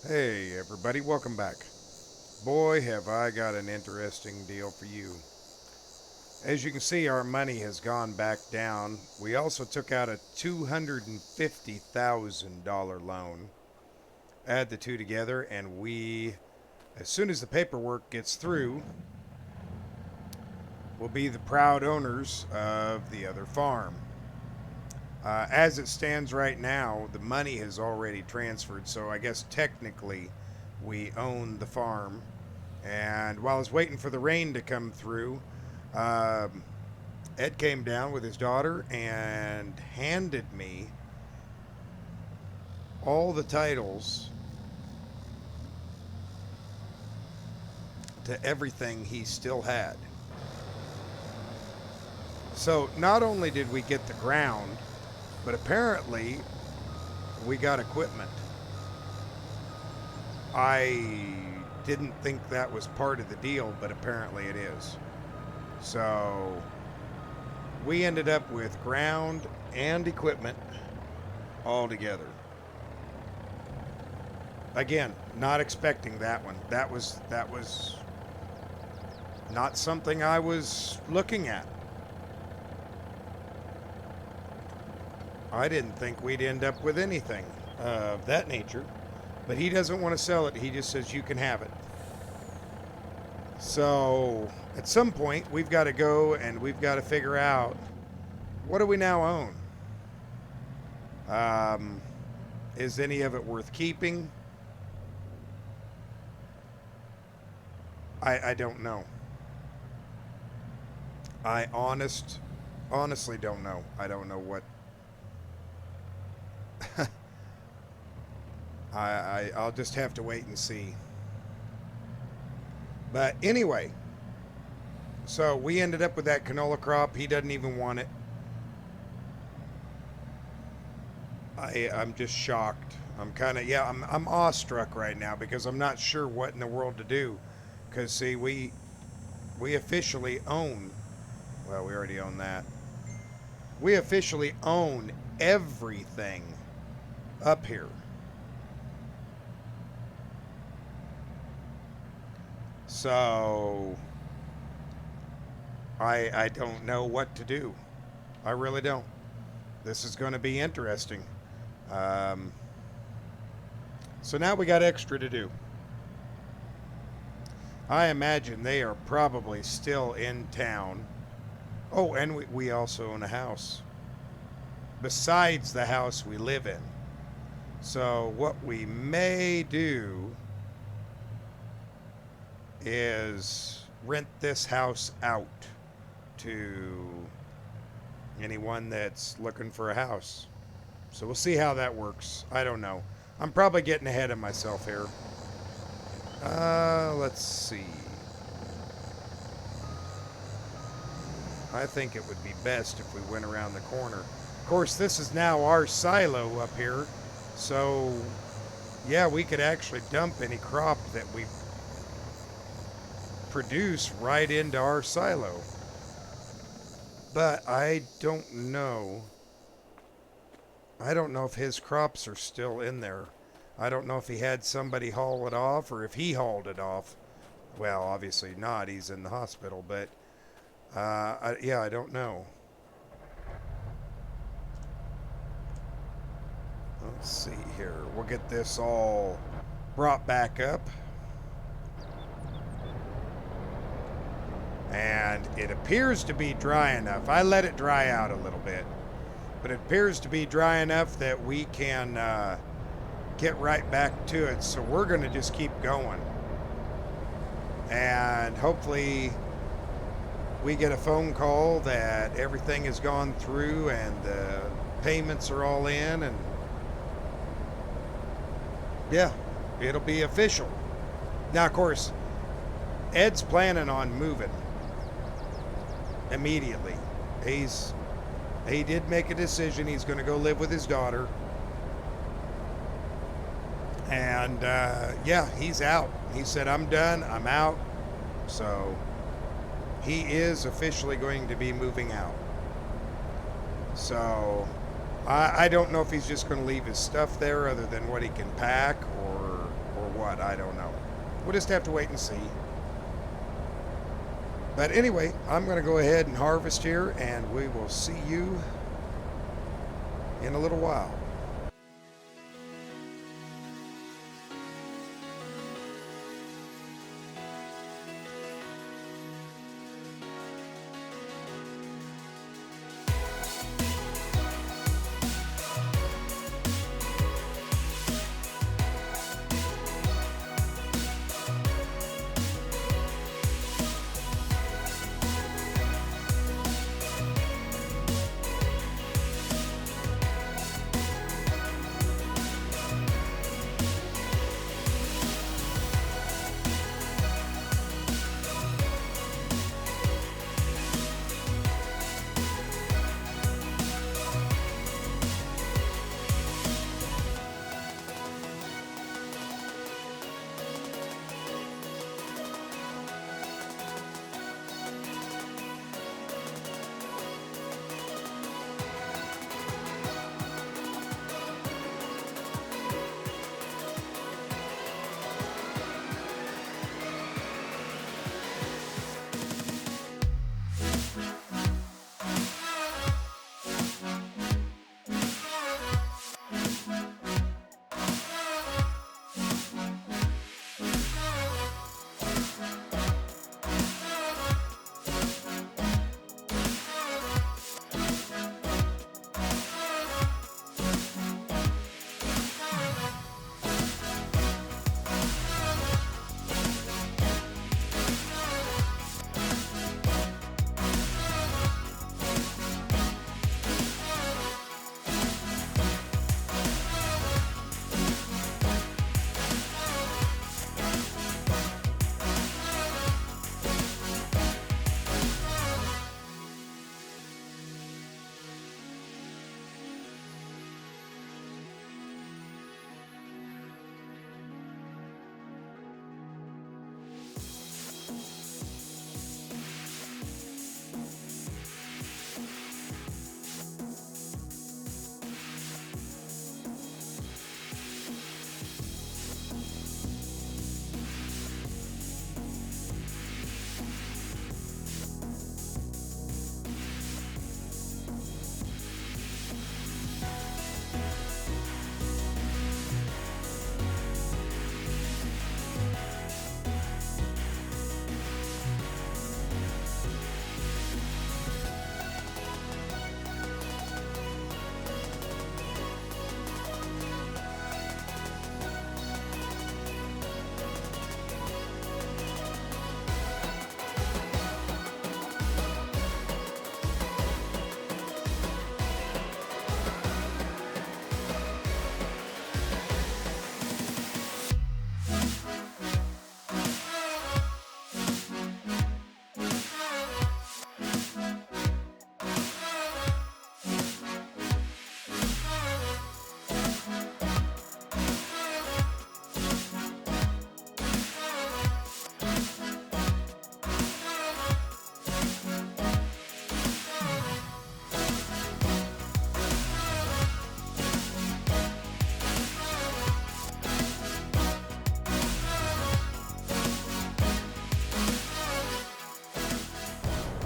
Hey everybody, welcome back. Boy, have I got an interesting deal for you. As you can see, our money has gone back down. We also took out a $250,000 loan. Add the two together, and as soon as the paperwork gets through, will be the proud owners of the other farm. As it stands right now, the money has already transferred, so I guess technically we own the farm. And while I was waiting for the rain to come through, um, Ed came down with his daughter and handed me all the titles to everything he still had. So not only did we get the ground, but apparently we got equipment. I didn't think that was part of the deal, but apparently it is. So we ended up with ground and equipment all together. Again, not expecting that one. That was not something I was looking at. I didn't think we'd end up with anything of that nature, but he doesn't want to sell it. He just says you can have it. So at some point, we've got to go and we've got to figure out, what do we now own? Is any of it worth keeping? I don't know. I honestly don't know. I don't know what. I'll just have to wait and see. But anyway, so we ended up with that canola crop. He doesn't even want it. I'm just shocked. I'm awestruck right now because I'm not sure what in the world to do. Because see, we officially own. Well, we already own that. We officially own everything up here. So I don't know what to do. I really don't. This is going to be interesting. So now we got extra to do. I imagine they are probably still in town. Oh, and we also own a house besides the house we live in. So what we may do is rent this house out to anyone that's looking for a house. So we'll see how that works. I don't know. I'm probably getting ahead of myself here. Let's see. I think it would be best if we went around the corner. Of course, this is now our silo up here. So, yeah, we could actually dump any crop that we produce right into our silo. But I don't know. I don't know if his crops are still in there. I don't know if he had somebody haul it off or if he hauled it off. Well, obviously not. He's in the hospital, but I don't know. Let's see here. We'll get this all brought back up. And it appears to be dry enough. I let it dry out a little bit. But it appears to be dry enough that we can get right back to it. So we're going to just keep going. And hopefully we get a phone call that everything has gone through and the payments are all in. And yeah, it'll be official. Now, of course, Ed's planning on moving immediately. He did make a decision. He's going to go live with his daughter. And yeah, he's out. He said, I'm done. I'm out. So he is officially going to be moving out. So I don't know if he's just going to leave his stuff there other than what he can pack or what. I don't know. We'll just have to wait and see. But anyway, I'm going to go ahead and harvest here, and we will see you in a little while.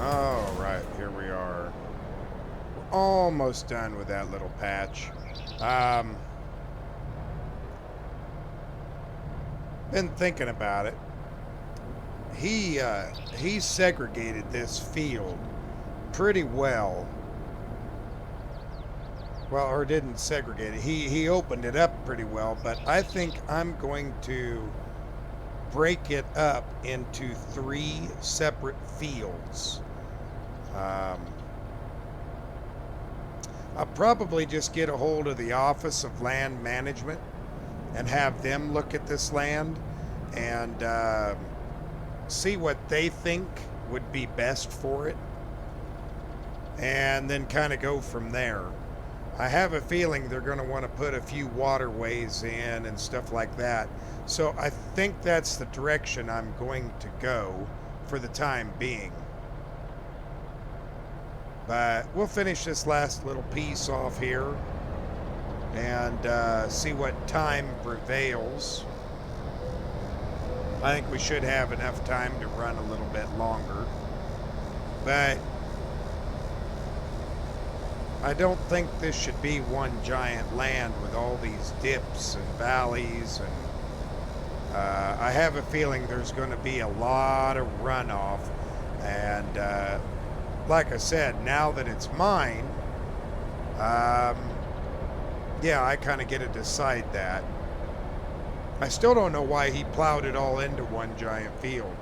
All right, here we are. We're almost done with that little patch. Been thinking about it. He segregated this field pretty well. Well, or didn't segregate it. He opened it up pretty well, but I think I'm going to break it up into 3 separate fields. I'll probably just get a hold of the Office of Land Management and have them look at this land and see what they think would be best for it, and then kind of go from there. I have a feeling they're going to want to put a few waterways in and stuff like that. So I think that's the direction I'm going to go for the time being. But we'll finish this last little piece off here and see what time prevails. I think we should have enough time to run a little bit longer. But I don't think this should be one giant land with all these dips and valleys, and I have a feeling there's going to be a lot of runoff. And like I said, now that it's mine, yeah, I kind of get to decide that. I still don't know why he plowed it all into one giant field.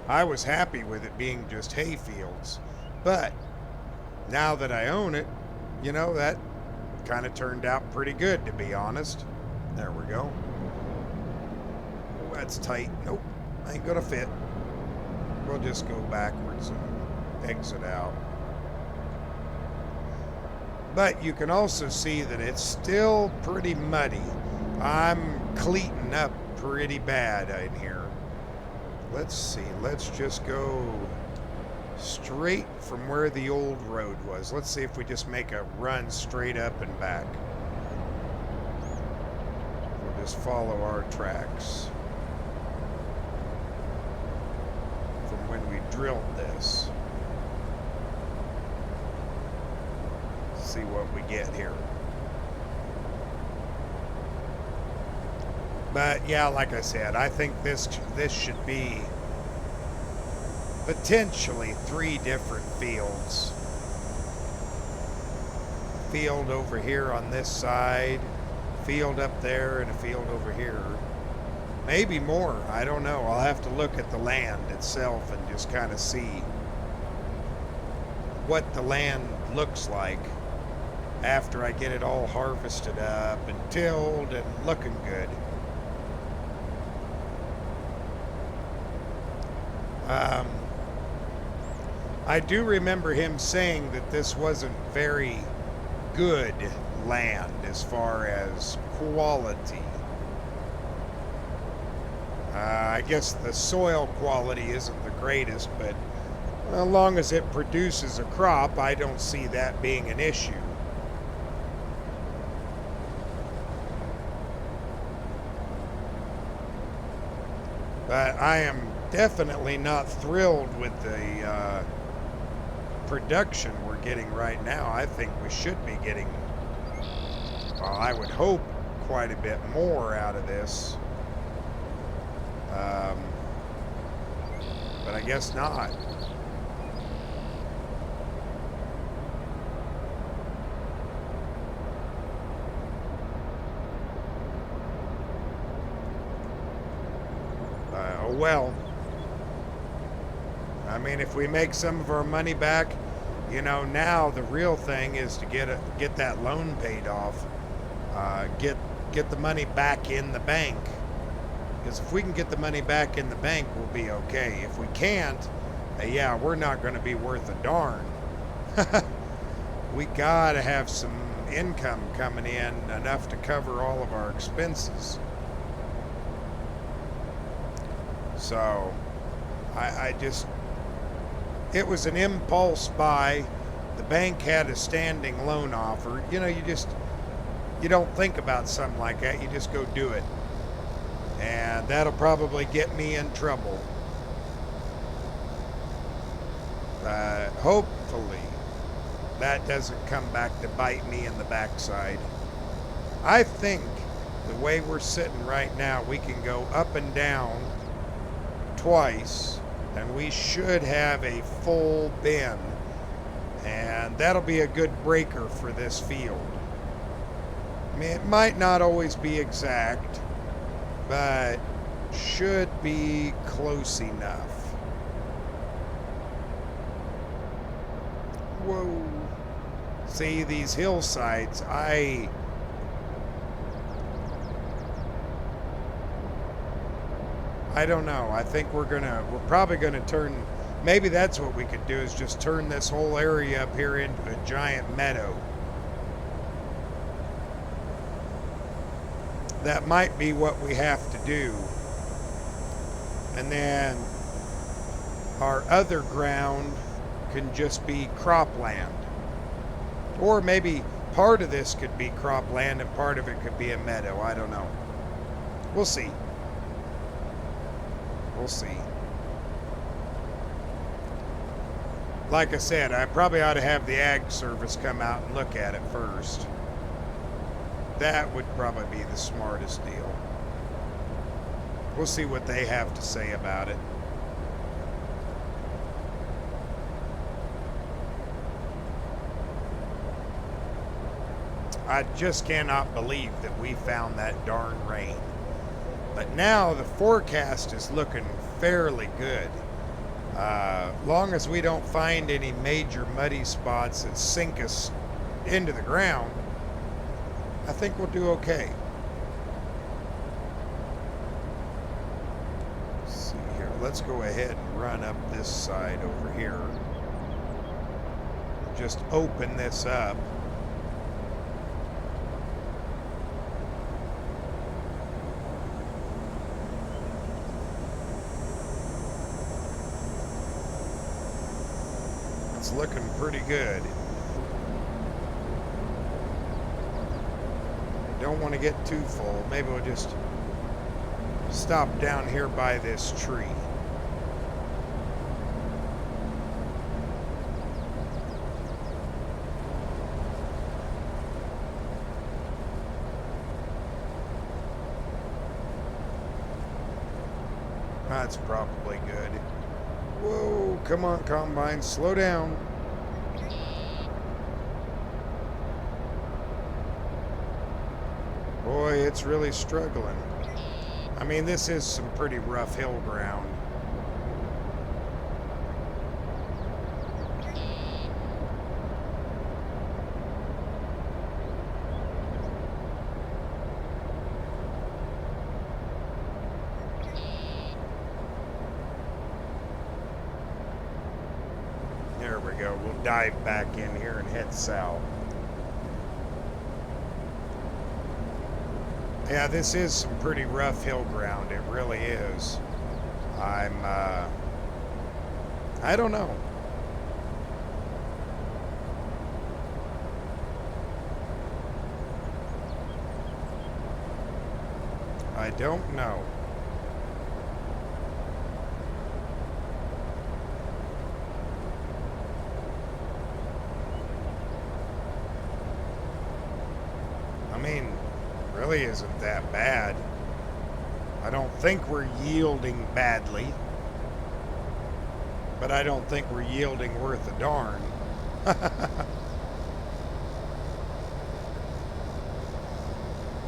I was happy with it being just hay fields, but now that I own it, you know, that kind of turned out pretty good, to be honest. There we go. Oh, that's tight. Nope, ain't gonna fit. We'll just go backwards and exit out. But you can also see that it's still pretty muddy. I'm cleating up pretty bad in here. Let's see, let's just go straight from where the old road was. Let's see if we just make a run straight up and back. We'll just follow our tracks from when we drilled this. See what we get here. But yeah, like I said, I think this should be potentially 3 different fields. A field over here on this side, a field up there, and a field over here. Maybe more, I don't know. I'll have to look at the land itself and just kind of see what the land looks like after I get it all harvested up and tilled and looking good. I do remember him saying that this wasn't very good land as far as quality. I guess the soil quality isn't the greatest, but as long as it produces a crop, I don't see that being an issue. But I am definitely not thrilled with the production we're getting right now. I think we should be getting, well, I would hope, quite a bit more out of this. But I guess not. Oh well. I mean, if we make some of our money back, you know, now the real thing is to get that loan paid off, get the money back in the bank. Because if we can get the money back in the bank, we'll be okay. If we can't, yeah, we're not going to be worth a darn. We gotta have some income coming in, enough to cover all of our expenses. So, I just, it was an impulse buy. The bank had a standing loan offer. You know, you don't think about something like that. You just go do it. And that'll probably get me in trouble. Hopefully, that doesn't come back to bite me in the backside. I think the way we're sitting right now, we can go up and down twice, and we should have a full bin, and that'll be a good breaker for this field. I mean, it might not always be exact, but should be close enough. Whoa. See, these hillsides, I don't know. I think we're probably gonna turn, maybe that's what we could do, is just turn this whole area up here into a giant meadow. That might be what we have to do. And then our other ground, can just be cropland. Or maybe part of this could be cropland and part of it could be a meadow. I don't know. We'll see. We'll see. Like I said, I probably ought to have the Ag Service come out and look at it first. That would probably be the smartest deal. We'll see what they have to say about it. I just cannot believe that we found that darn rain. But now the forecast is looking fairly good. Long as we don't find any major muddy spots that sink us into the ground, I think we'll do okay. Let's see here. Let's go ahead and run up this side over here. Just open this up. It's looking pretty good. Don't want to get too full. Maybe we'll just stop down here by this tree. That's probably good. Whoa, come on, Combine, slow down. Boy, it's really struggling. I mean, this is some pretty rough hill ground. There we go. We'll dive back in here and head south. Yeah, this is some pretty rough hill ground. It really is. I don't know. I don't know. I mean, really isn't that bad. I don't think we're yielding badly, but I don't think we're yielding worth a darn.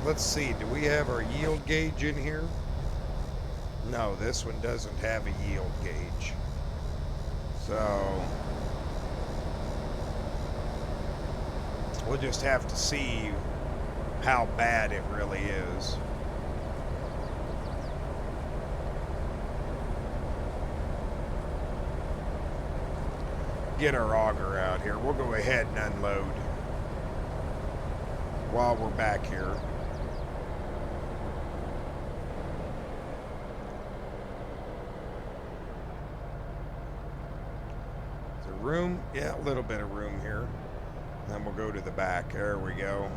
Let's see, do we have our yield gauge in here? No, this one doesn't have a yield gauge. So we'll just have to see how bad it really is. Get our auger out here. We'll go ahead and unload while we're back here. Is there room? Yeah, a little bit of room here. Then we'll go to the back. There we go.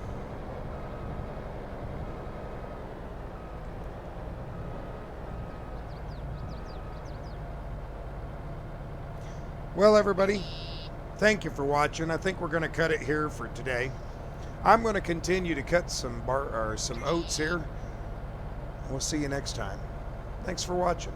Well, everybody, thank you for watching. I think we're going to cut it here for today. I'm going to continue to cut some oats here. We'll see you next time. Thanks for watching.